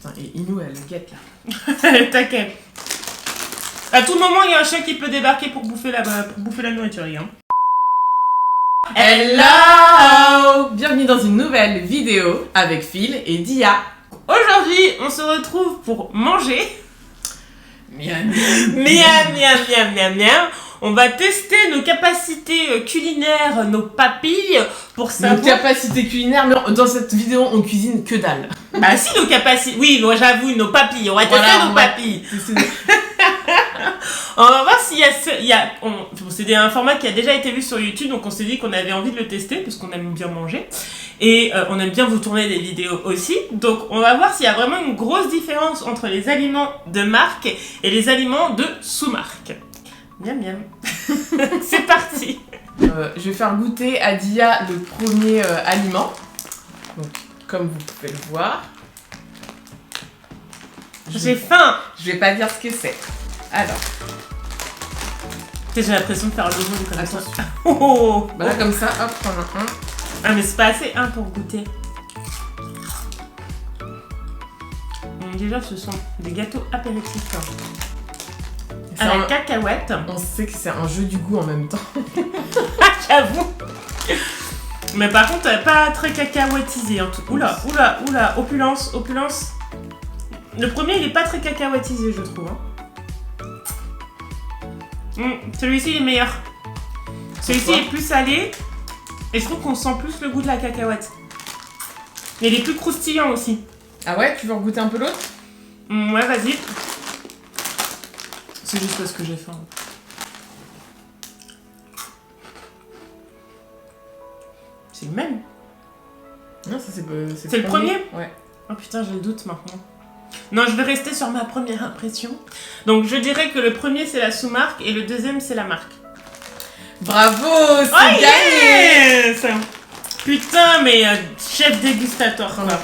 Putain, et Inou, elle le guette là. T'inquiète. À tout moment, il y a un chien qui peut débarquer pour bouffer la nourriture, les gars. Hello! Bienvenue dans une nouvelle vidéo avec Phil et Dia. Aujourd'hui, on se retrouve pour manger. Miam, Miam, miam, miam, miam, miam. On va tester nos capacités culinaires, nos papilles, pour savoir... Nos capacités culinaires, mais dans cette vidéo, on cuisine que dalle. Bah si, nos capacités... Oui, moi j'avoue, nos papilles. On va tester nos papilles. On va voir s'il y a... C'est un format qui a déjà été vu sur YouTube, donc on s'est dit qu'on avait envie de le tester, parce qu'on aime bien manger. Et on aime bien vous tourner des vidéos aussi. Donc on va voir s'il y a vraiment une grosse différence entre les aliments de marque et les aliments de sous-marque. Miam miam. C'est parti. Je vais faire goûter à Dia le premier aliment. Donc, comme vous pouvez le voir. J'ai faim. Je vais pas dire ce que c'est. Alors. J'ai l'impression de faire le jeu comme ça. Attention. Oh. Voilà, comme ça, hop, on en a un. Ah mais c'est pas assez pour goûter. Déjà ce sont des gâteaux apéritifs. À la cacahuète. On sait que c'est un jeu du goût en même temps. J'avoue. Mais par contre, pas très cacahuètisé. Hein. Oula, oula, oula. Opulence, opulence. Le premier, il est pas très cacahuètisé, je trouve. Hein. Celui-ci, il est meilleur. Celui-ci est plus salé. Et je trouve qu'on sent plus le goût de la cacahuète. Et il est plus croustillant aussi. Ah ouais, tu veux goûter un peu l'autre? Ouais, vas-y. C'est juste parce que j'ai faim. C'est le même. Non, ça c'est le premier. Ouais. Oh putain, j'ai le doute maintenant. Non, je vais rester sur ma première impression. Donc je dirais que le premier c'est la sous-marque et le deuxième c'est la marque. Bravo, c'est gagné. Yes. Putain, mais chef dégustateur quoi.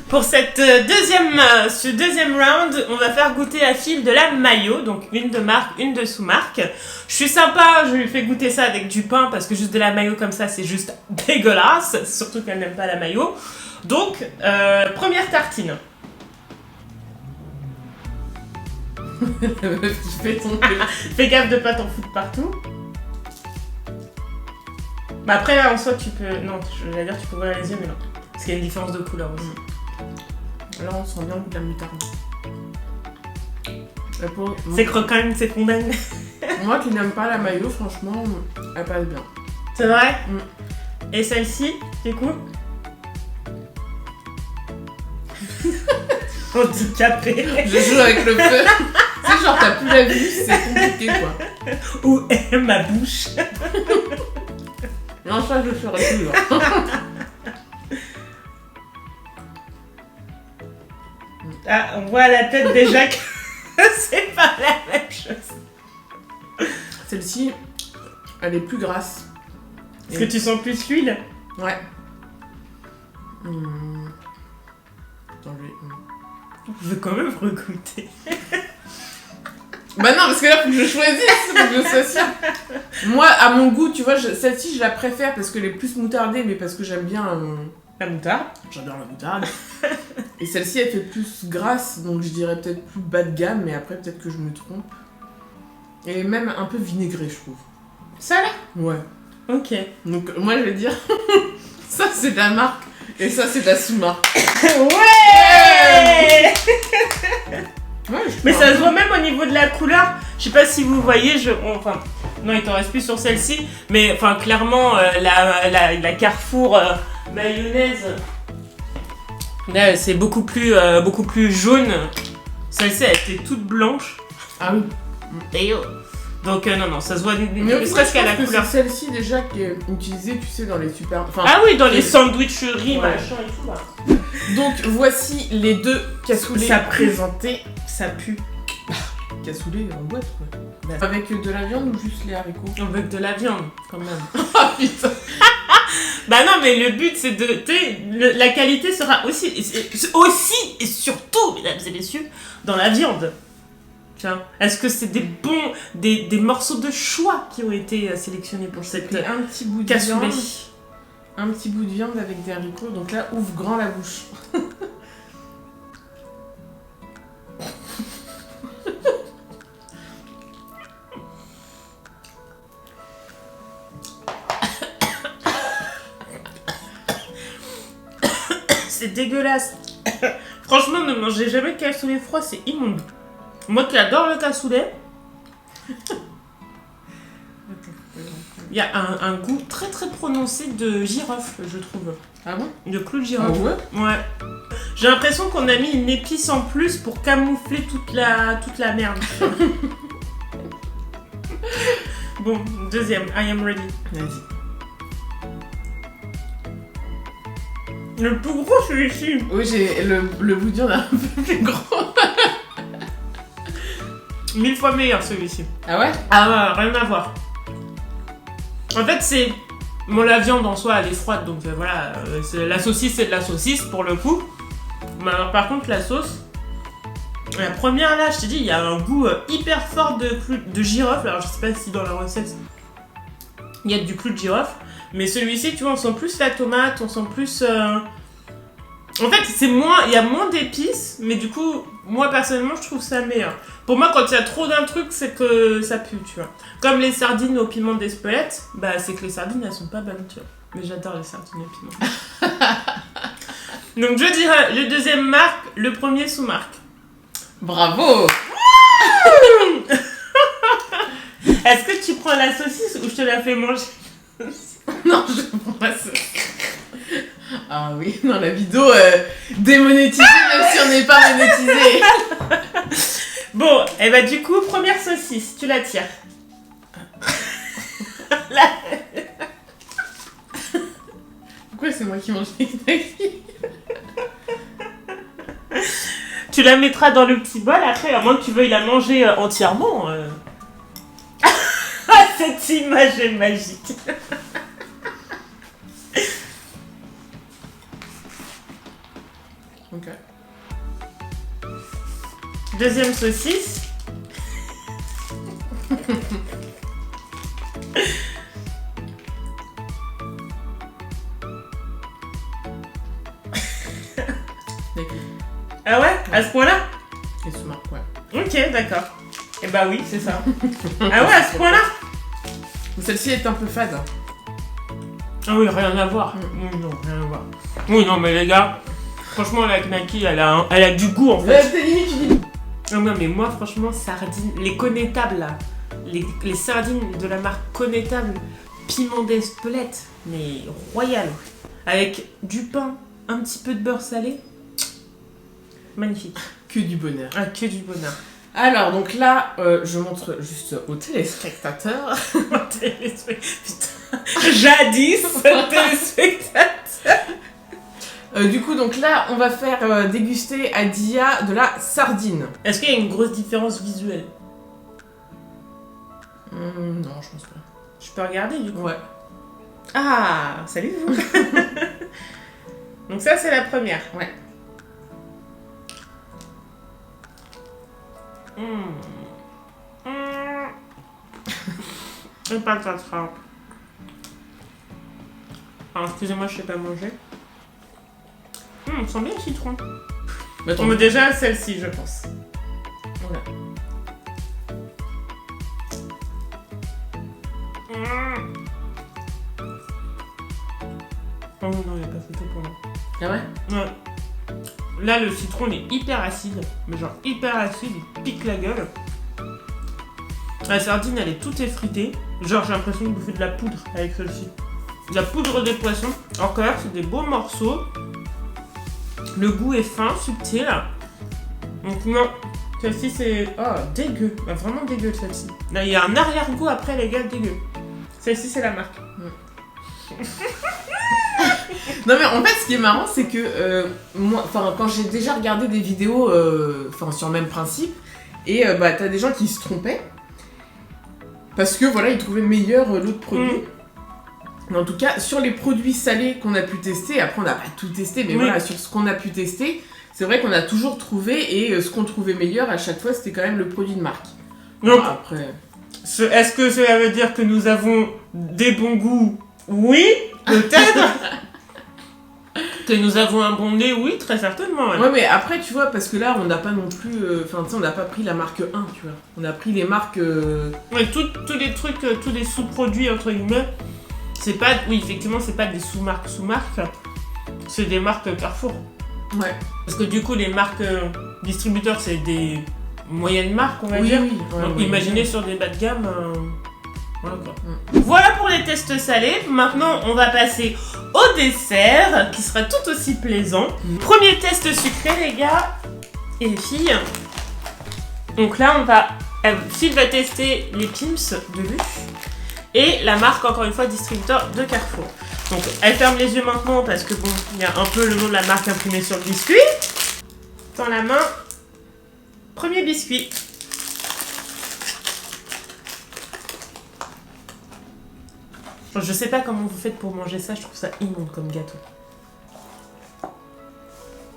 Pour ce deuxième round, on va faire goûter à Phil de la mayo, donc une de marque, une de sous-marque. Je suis sympa, je lui fais goûter ça avec du pain parce que juste de la mayo comme ça, c'est juste dégueulasse, surtout qu'elle n'aime pas la mayo. Donc, première tartine. Fais gaffe de pas t'en foutre partout. Bah après là en soi tu peux... Non, j'allais dire tu peux ouvrir les yeux mais non. Parce qu'il y a une différence de couleur aussi. Là on sent bien le goût de la moutarde. C'est croquant, c'est condamné. Moi qui n'aime pas la mayo, franchement, elle passe bien. C'est vrai. Et celle-ci, du coup handicapé. Je joue avec le feu. Tu sais, genre t'as plus la vue, c'est compliqué quoi. Où est ma bouche? Non, ça je le ferai plus. Ah, on voit à la tête déjà que c'est pas la même chose. Celle-ci, elle est plus grasse. Est-ce que tu sens plus l'huile? Ouais. Attends, Je veux quand même recompter. Bah non, parce que là, faut que je choisisse, faut que je sois sûre. Moi, à mon goût, tu vois, celle-ci, je la préfère parce qu'elle est plus moutardée, mais parce que j'aime bien... La moutarde. J'adore la moutarde. Et celle-ci, elle fait plus grasse, donc je dirais peut-être plus bas de gamme, mais après, peut-être que je me trompe. Et même un peu vinaigrée, je trouve. Ça là? Ouais. Ok. Donc, moi, je vais dire... ça, c'est de la marque, et ça, c'est de la sous-marque. Ouais. Ouais, mais ça se voit même au niveau de la couleur. Je sais pas si vous voyez, enfin, non, il t'en reste plus sur celle-ci, mais enfin, clairement, la Carrefour mayonnaise, là, c'est beaucoup plus jaune. Celle-ci, elle était toute blanche. Ah oui. Et donc, non, ça se voit ne serait-ce qu'à la couleur. C'est celle-ci déjà qui est utilisée, tu sais, dans les super... Enfin, ah oui, dans les sandwicheries, ouais. machin et tout là. Donc, voici les deux cassoulets Ça présentés. Ça pue. Cassoulet en boîte quoi. Avec de la viande ou juste les haricots? Avec de la viande, quand même. Ah putain. Bah non, mais le but c'est de... la qualité sera aussi et surtout, mesdames et messieurs, dans la viande. Tiens, est-ce que c'est des morceaux de choix qui ont été sélectionnés pour cette un petit bout de cassoulet? viande. Un petit bout de viande avec des haricots. Donc là, ouvre grand la bouche. c'est dégueulasse. Franchement, ne mangez jamais de cassoulet froid, c'est immonde. Moi qui adore le cassoulet, il y a un goût très très prononcé de girofle, je trouve. Ah bon? De clou de Ah girofle. ouais? Ouais. J'ai l'impression qu'on a mis une épice en plus pour camoufler toute la merde. Bon, deuxième, I am ready. Vas-y. Le plus gros, celui-ci. Oui, j'ai le bout dur un peu plus gros. 1000 fois meilleur, celui-ci. Ah ouais? Ah ouais, rien à voir. En fait, c'est... Bon, la viande en soi, elle est froide, donc voilà. La saucisse, c'est de la saucisse, pour le coup. Mais alors, par contre, la sauce... La première, là, je t'ai dit, il y a un goût hyper fort de girofle. Alors, je sais pas si dans la recette, il y a du clou de girofle. Mais celui-ci, tu vois, on sent plus la tomate, on sent plus... En fait, c'est moins... Il y a moins d'épices, mais du coup, moi, personnellement, je trouve ça meilleur. Pour moi, quand il y a trop d'un truc, c'est que ça pue, tu vois. Comme les sardines au piment d'Espelette, bah, c'est que les sardines, elles sont pas bonnes, tu vois. Mais j'adore les sardines au piment. Donc, je dirais le deuxième marque, le premier sous-marque. Bravo! Est-ce que tu prends la saucisse ou je te la fais manger? Non, je prends pas ça. Ah oui, dans la vidéo démonétisée, même si on n'est pas monétisé. Bon, et bah du coup, première saucisse, tu la tires. Là. Pourquoi c'est moi qui mange les knackis? Tu la mettras dans le petit bol, après, à moins que tu veuilles la manger entièrement. Cette image est magique. Ok. Deuxième saucisse. Ah ouais? À ce point-là? Les sous-marques, ouais. Ok, d'accord. Et bah oui, c'est ça. Ah ouais, à ce point-là? Celle-ci est un peu fade. Ah oui, rien à voir. Oui, non, rien à voir. Oui, non, mais les gars, franchement, la Knacky, elle a du goût, en fait. T'es limite, tu dis. Non, mais moi, franchement, sardines, les connétables, là, les sardines de la marque Connétable, piment d'Espelette, mais royal, avec du pain, un petit peu de beurre salé. Magnifique. Que du bonheur. Ah, que du bonheur. Alors, donc là, je montre juste aux téléspectateurs. Putain, jadis, téléspectateur. Du coup, donc là, on va faire déguster à Dia de la sardine. Est-ce qu'il y a une grosse différence visuelle? Non, je pense pas. Je peux regarder, du coup. Ouais. Ah, salut vous. Donc ça, c'est la première. Ouais. Et patatras. Alors, excusez-moi, je sais pas manger. On sent bien le citron. Mais attends, Mais déjà, celle-ci, je pense. voilà. Oh non, il n'y a pas photo pour moi. Ah ouais? Ouais. Là, le citron, il est hyper acide. Mais genre hyper acide, il pique la gueule. La sardine, elle est toute effritée. Genre, j'ai l'impression de bouffer de la poudre avec celle-ci. De la poudre des poissons. Alors que là, c'est des beaux morceaux. Le goût est fin, subtil. Donc non, celle-ci, c'est... Oh, dégueu. Bah, vraiment dégueu, celle-ci. Là, il y a un arrière-goût après, les gars, dégueu. Celle-ci, c'est la marque. Non mais en fait ce qui est marrant c'est que moi, quand j'ai déjà regardé des vidéos sur le même principe et t'as des gens qui se trompaient parce que voilà ils trouvaient meilleur l'autre produit. Mais en tout cas sur les produits salés qu'on a pu tester, après on n'a pas tout testé mais voilà sur ce qu'on a pu tester, c'est vrai qu'on a toujours trouvé et ce qu'on trouvait meilleur à chaque fois c'était quand même le produit de marque. Donc, après... est-ce que cela veut dire que nous avons des bons goûts? Oui, peut-être. Que nous avons un bon nez, oui, très certainement. Ouais, mais après, tu vois, parce que là, on n'a pas non plus... Enfin, tu sais, on n'a pas pris la marque 1, tu vois. On a pris les marques... Ouais, tous les trucs, tous les sous-produits, entre guillemets, c'est pas... Oui, effectivement, c'est pas des sous-marques. C'est des marques Carrefour. Ouais. Parce que du coup, les marques distributeurs, c'est des moyennes marques, on va dire. Oui. Ouais, Donc imaginez sur des bas de gamme. Voilà, quoi. Mm. Voilà pour les tests salés. Maintenant, on va passer au dessert qui sera tout aussi plaisant. Premier test sucré, les gars et les filles. Donc là, Phil va tester les Pim's de Luche et la marque, encore une fois, distributeur de Carrefour. Donc, elle ferme les yeux maintenant parce que bon, il y a un peu le nom de la marque imprimé sur le biscuit. Dans la main, premier biscuit. Je sais pas comment vous faites pour manger ça, je trouve ça immonde comme gâteau.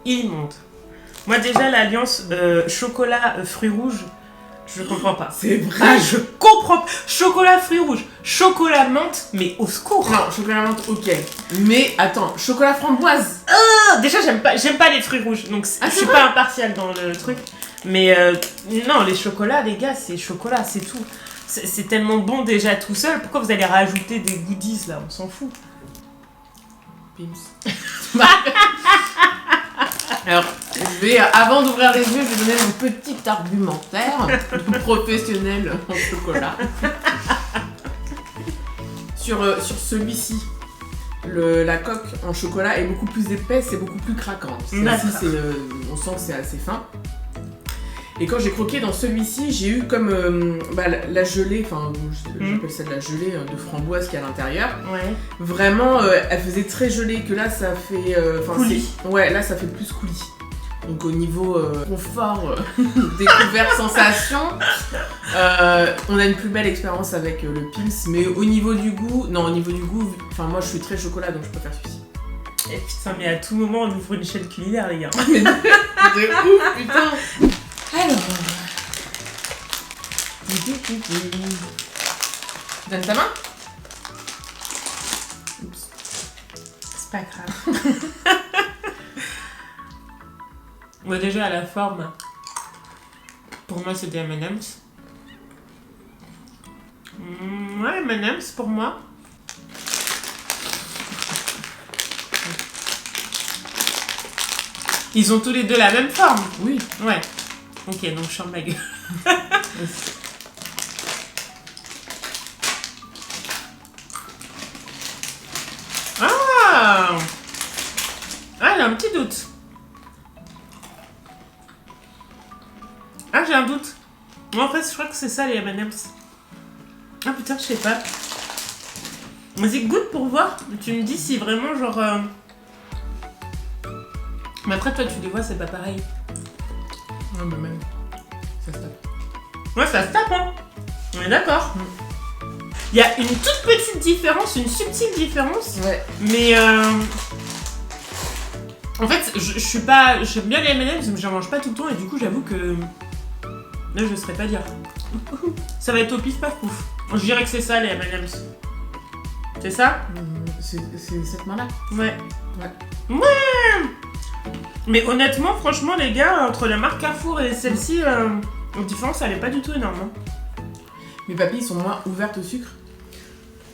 Immonde. Moi déjà, l'alliance chocolat-fruits rouges, je comprends pas. C'est vrai. Ah, je comprends pas. Chocolat fruits rouges, chocolat menthe, mais au secours. Non, chocolat menthe, ok. Mais attends, chocolat framboise. Ah, déjà, j'aime pas les fruits rouges, donc je suis pas impartiale dans le truc. Mais non, les chocolats, les gars, c'est chocolat, c'est tout. C'est tellement bon déjà tout seul, pourquoi vous allez rajouter des goodies là, on s'en fout. Pim's. Alors, avant d'ouvrir les yeux, je vais donner mon petit argumentaire professionnel en chocolat. Sur celui-ci, la coque en chocolat est beaucoup plus épaisse et beaucoup plus craquante. Celle-ci, on sent que c'est assez fin. Et quand j'ai croqué dans celui-ci, j'ai eu comme la gelée, enfin j'appelle ça de la gelée de framboise qu'il y a à l'intérieur. Ouais. Vraiment, elle faisait très gelée, que là ça fait... coulis. Ouais, là ça fait plus coulis. Donc au niveau confort, découverte, sensation, on a une plus belle expérience avec le Pim's. Mais au niveau du goût, enfin moi je suis très chocolat donc je préfère celui-ci. Et putain, mais à tout moment on ouvre une chaîne culinaire, les gars. Mais de ouf, putain. Alors... Donne ta main. Oups. C'est pas grave. Bon, déjà à la forme, pour moi c'est des M&M's. Ouais, M&M's pour moi. Ils ont tous les deux la même forme. Oui. Ouais. Ok, donc je ferme ma gueule. Ah, j'ai un petit doute. J'ai un doute. Moi, en fait, je crois que c'est ça les M&M's. Ah putain, je sais pas. Vas-y, goûte pour voir. Tu me dis si vraiment, genre... Mais après, toi, tu les vois, c'est pas pareil. Ouais, bah même. Ça se tape. Ouais, ça se tape, hein. On est d'accord. Il y a une toute petite différence, une subtile différence. Ouais. Mais en fait, je suis pas... J'aime bien les M&M's, mais j'en mange pas tout le temps. Et du coup, j'avoue que... Là, je saurais pas dire. Ça va être au pif paf pouf. Je dirais que c'est ça, les M&M's. C'est ça? C'est cette main-là. Ouais. Mais honnêtement, franchement, les gars, entre la marque Carrefour et celle-ci, la différence, elle est pas du tout énorme. Hein. Mes papilles sont moins ouvertes au sucre.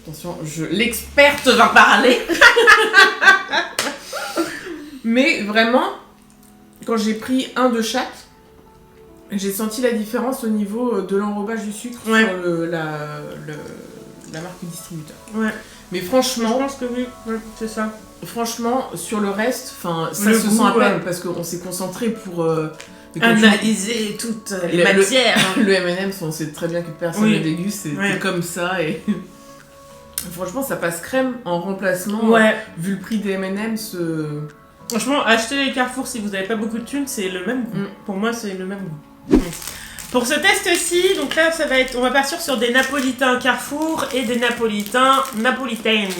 Attention, l'experte va parler. Mais vraiment, quand j'ai pris un de chaque, j'ai senti la différence au niveau de l'enrobage du sucre sur la marque distributeur. Ouais. Mais franchement... Je pense que oui, c'est ça. Franchement, sur le reste, ça le se goût, sent à peine parce qu'on s'est concentré pour analyser toutes les matières. Le M&M's, on sait très bien que personne ne déguste, c'est comme ça. Et franchement, ça passe crème en remplacement. Ouais. Vu le prix des M&M's. Franchement, achetez les Carrefour si vous n'avez pas beaucoup de thunes, c'est le même goût. Pour moi, c'est le même goût. Pour ce test-ci, donc là, ça va être, on va partir sur des napolitains Carrefour et des napolitains napolitaines.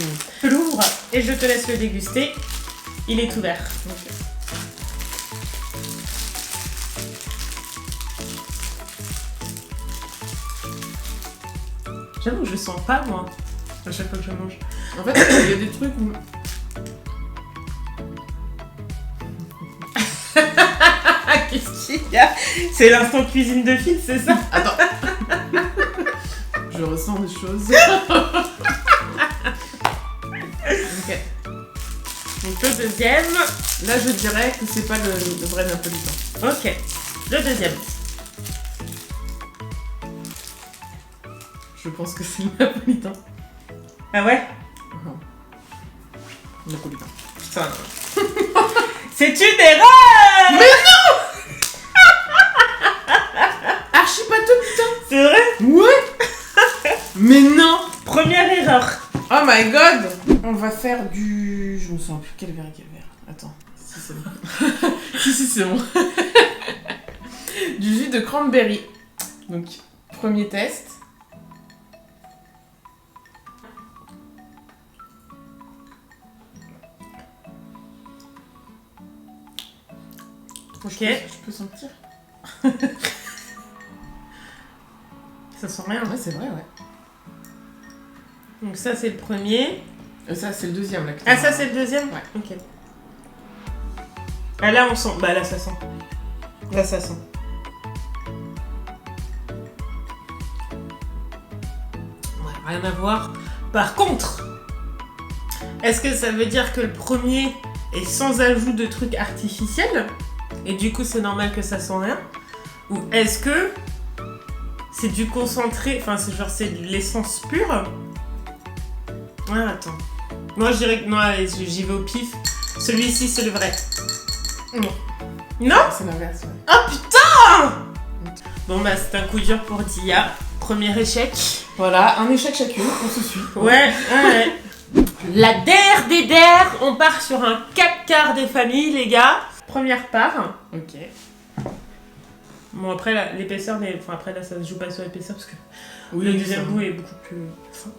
Lourd. Et je te laisse le déguster. Il est ouvert. Okay. J'avoue que je sens pas, moi, à chaque fois que je mange. En fait, il y a des trucs où... Qu'est-ce qu'il y a? C'est l'instant cuisine de Phil, c'est ça? Attends. Je ressens des choses. Ok. Ok. Donc le deuxième. Là, je dirais que c'est pas le vrai napolitain. Ok. Le deuxième. Je pense que c'est le napolitain. Ah ouais? Napolitain. Putain. C'est une erreur! Mais non! Archi pâteux, putain! C'est vrai? Ouais! Mais non! Première erreur. Oh my god! On va faire du... Je me souviens plus quel verre. Attends. Si, c'est bon. si, c'est bon. Du jus de cranberry. Donc, premier test. Ok. Je peux sentir? Ça sent rien. Ouais, c'est vrai, ouais. Donc ça, c'est le premier. Ça, c'est le deuxième, là. Ah, ça, c'est le deuxième? Ouais. Ok. Ah, là, on sent. Bah, là, ça sent. Là, ça sent. Ouais, rien à voir. Par contre, est-ce que ça veut dire que le premier est sans ajout de trucs artificiels? Et du coup, c'est normal que ça sent rien? Ou est-ce que c'est du concentré, enfin, c'est de l'essence pure? Ah, attends. Moi, je dirais que non, allez, j'y vais au pif. Celui-ci, c'est le vrai. Non. Non? C'est l'inverse, ouais. Oh putain! Bon, bah, c'est un coup dur pour Dia. Premier échec. Voilà, un échec chacune, on se suit. Ouais. La DER des DER, on part sur un 4/4 des familles, les gars. Première part. Ok. Bon, après, l'épaisseur, mais enfin, après, là, ça se joue pas sur l'épaisseur parce que Oui, le deuxième goût est beaucoup plus fin.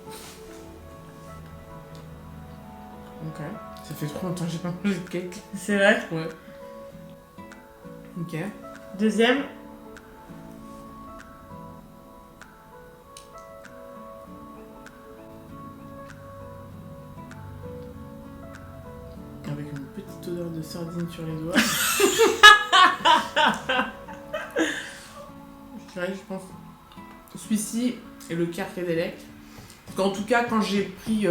Ok. Ça fait trop longtemps que j'ai pas mangé de cake. C'est vrai? Ouais. Ok. Deuxième. Avec une petite odeur de sardine sur les doigts. Je dirais, je pense, celui-ci et le Carcadelec. En tout cas, quand j'ai pris,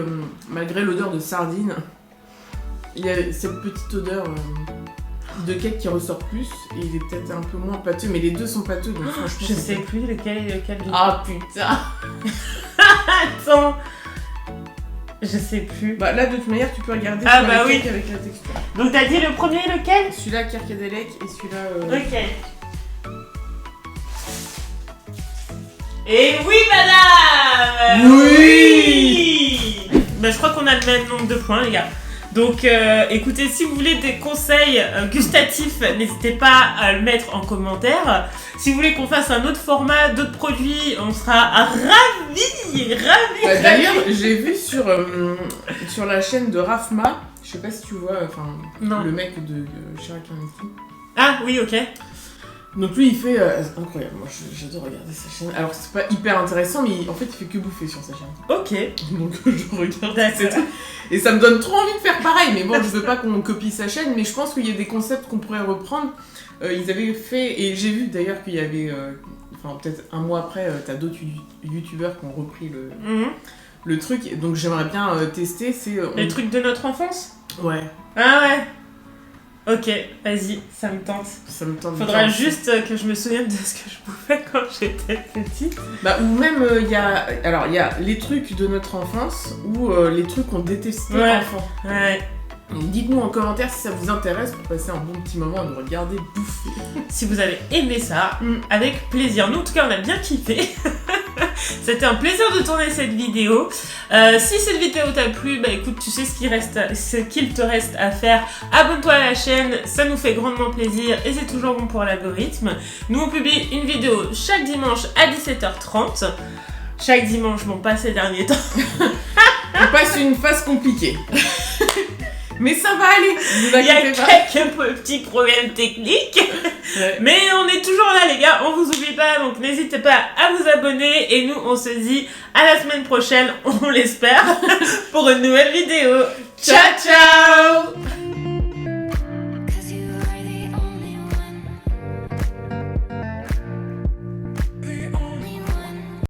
malgré l'odeur de sardine, il y a cette petite odeur de cake qui ressort plus et il est peut-être un peu moins pâteux, mais les deux sont pâteux donc franchement. Je sais plus lequel est lequel. Ah putain. Attends. Je sais plus. Bah là de toute manière tu peux regarder Ah sur bah la oui. cake avec la texture. Donc t'as dit le premier lequel? Celui-là Carcadelec et celui-là. Ok. Et oui, madame! Oui. Bah, je crois qu'on a le même nombre de points, les gars. Donc, écoutez, si vous voulez des conseils gustatifs, n'hésitez pas à le mettre en commentaire. Si vous voulez qu'on fasse un autre format, d'autres produits, on sera ravis. D'ailleurs, j'ai vu sur la chaîne de Rafma, je sais pas si tu vois, Non. le mec de Chirac Kaminsky. Ah oui, ok. Donc lui il fait, c'est incroyable, moi j'adore regarder sa chaîne. Alors c'est pas hyper intéressant mais en fait il fait que bouffer sur sa chaîne. Ok. Donc je regarde ces trucs. Et ça me donne trop envie de faire pareil, mais bon je veux pas qu'on copie sa chaîne, mais je pense qu'il y a des concepts qu'on pourrait reprendre. Ils avaient fait, et j'ai vu d'ailleurs qu'il y avait, peut-être un mois après, t'as d'autres youtubeurs qui ont repris le truc, donc j'aimerais bien tester, c'est... Les trucs de notre enfance? Ouais. Ah ouais. Ok, vas-y, ça me tente. Ça me tente. Faudra juste que je me souvienne de ce que je bouffais quand j'étais petite. Bah, ou même, il y a les trucs de notre enfance ou les trucs qu'on détestait enfant. Ouais. Donc dites-nous en commentaire si ça vous intéresse pour passer un bon petit moment à nous regarder bouffer. Si vous avez aimé ça, avec plaisir. Nous, en tout cas, on a bien kiffé. C'était un plaisir de tourner cette vidéo. Si cette vidéo t'a plu, bah écoute, tu sais ce qu'il te reste à faire. Abonne-toi à la chaîne, ça nous fait grandement plaisir et c'est toujours bon pour l'algorithme. Nous, on publie une vidéo chaque dimanche à 17h30. Chaque dimanche, bon, pas ces derniers temps. On passe une phase compliquée. Mais ça va aller, vous Il y a inquiétez pas. quelques petits problèmes techniques. Ouais. Mais on est toujours là, les gars, on vous oublie pas, donc n'hésitez pas à vous abonner. Et nous, on se dit à la semaine prochaine, on l'espère, pour une nouvelle vidéo. Ciao, ciao!